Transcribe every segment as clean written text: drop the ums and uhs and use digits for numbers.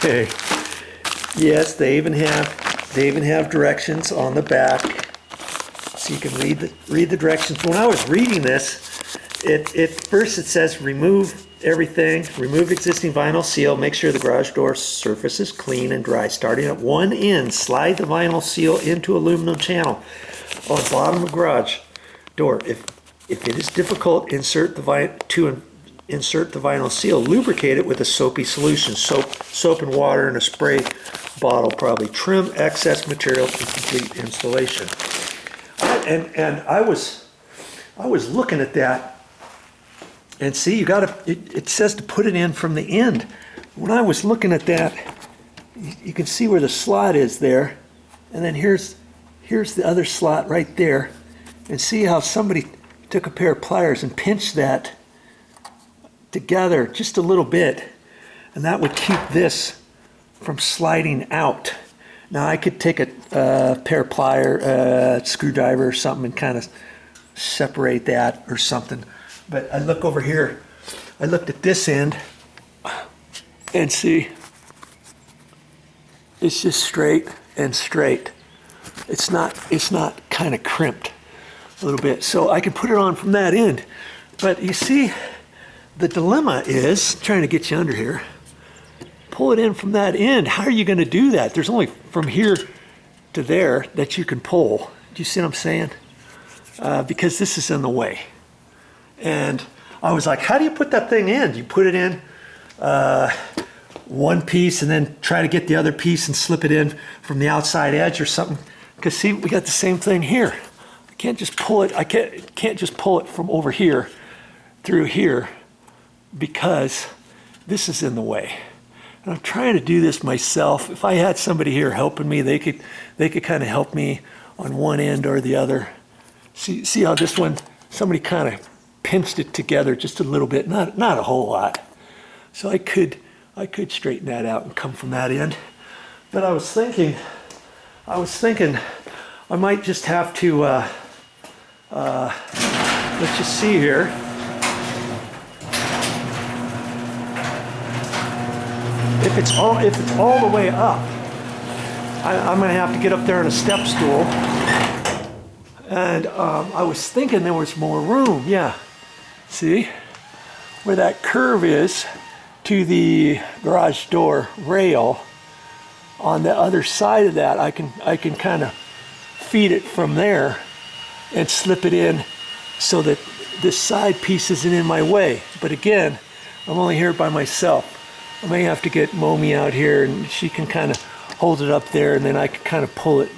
Okay. Yes, they even have directions on the back, so you can read the directions. When I was reading this, first it says remove everything, remove existing vinyl seal, make sure the garage door surface is clean and dry. Starting at one end, slide the vinyl seal into aluminum channel on the bottom of garage door. If it is difficult, insert the vinyl seal. Lubricate it with a soapy solution, soap and water in a spray bottle probably. Trim excess material to complete installation. And I was looking at that, and see, you gotta, it says to put it in from the end. When I was looking at that, you can see where the slot is there, and then here's the other slot right there, and see how somebody took a pair of pliers and pinched that together just a little bit, and that would keep this from sliding out. Now I could take a pair of pliers, screwdriver or something, and kind of separate that or something. But I look over here, I looked at this end, and see, it's just straight and straight. It's not kind of crimped a little bit. So I can put it on from that end. But you see, the dilemma is, trying to get you under here, pull it in from that end. How are you going to do that? There's only from here to there that you can pull. Do you see what I'm saying? Because this is in the way. And I was like, how do you put that thing in? Do you put it in one piece and then try to get the other piece and slip it in from the outside edge or something? Because see, we got the same thing here. I can't just pull it. I can't just pull it from over here through here because this is in the way. And I'm trying to do this myself. If I had somebody here helping me, they could kind of help me on one end or the other. See how this one, somebody kind of pinched it together just a little bit, not a whole lot. So I could straighten that out and come from that end. But I was thinking I might just have to let's just see here. If it's all the way up, I'm gonna have to get up there on a step stool. And I was thinking there was more room. Yeah, see where that curve is to the garage door rail. On the other side of that, I can kind of feed it from there and slip it in so that this side piece isn't in my way. But again, I'm only here by myself. I may have to get Momi out here, and she can kind of hold it up there, and then I can kind of pull it.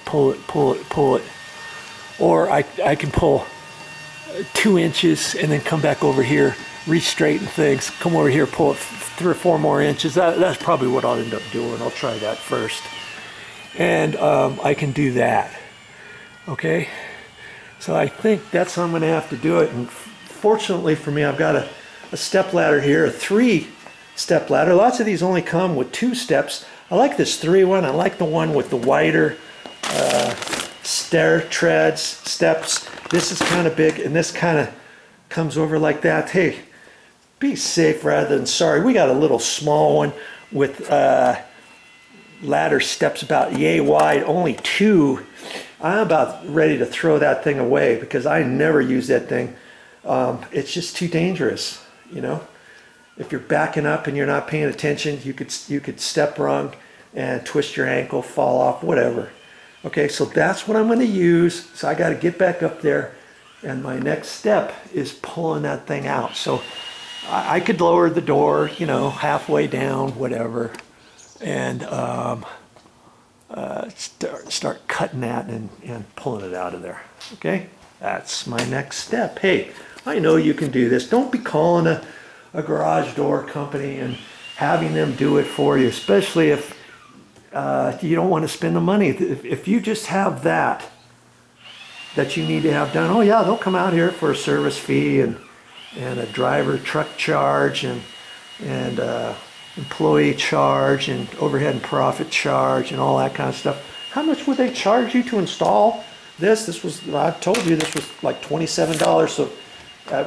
Or I can pull 2 inches and then come back over here, re-straighten things, come over here, pull it 3 or 4 more inches. That's probably what I'll end up doing. I'll try that first. And I can do that. Okay? So I think that's how I'm going to have to do it. And fortunately for me, I've got a step ladder here, a 3-step ladder. Lots of these only come with 2 steps. I like this 3 one. I like the one with the wider stair treads, steps. This is kind of big, and this kind of comes over like that. Hey, be safe rather than sorry. We got a little small one with ladder steps about yay wide, only 2. I'm about ready to throw that thing away because I never use that thing. It's just too dangerous, you know. If you're backing up and you're not paying attention, you could step wrong and twist your ankle, fall off, whatever. Okay, so that's what I'm going to use. So I got to get back up there, and my next step is pulling that thing out. So I could lower the door, you know, halfway down, whatever, and start cutting that and pulling it out of there. Okay, that's my next step. Hey, I know you can do this. Don't be calling a garage door company and having them do it for you, especially if you don't want to spend the money. If you just have that you need to have done, oh yeah, they'll come out here for a service fee and a driver truck charge and employee charge and overhead and profit charge and all that kind of stuff. How much would they charge you to install this? This was, I told you, this was like $27. So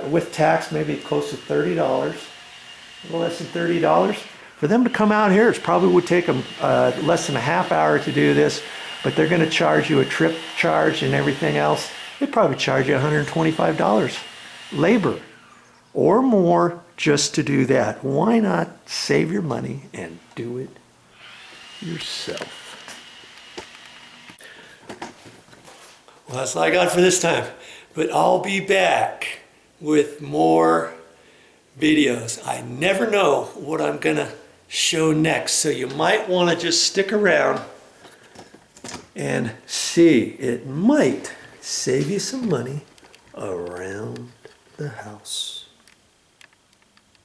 with tax, maybe close to $30, a little less than $30. For them to come out here, it probably would take them less than a half hour to do this, but they're going to charge you a trip charge and everything else. They'd probably charge you $125 labor or more just to do that. Why not save your money and do it yourself? Well, that's all I got for this time, but I'll be back with more videos. I never know what I'm gonna show next, so you might want to just stick around and see. It might save you some money around the house.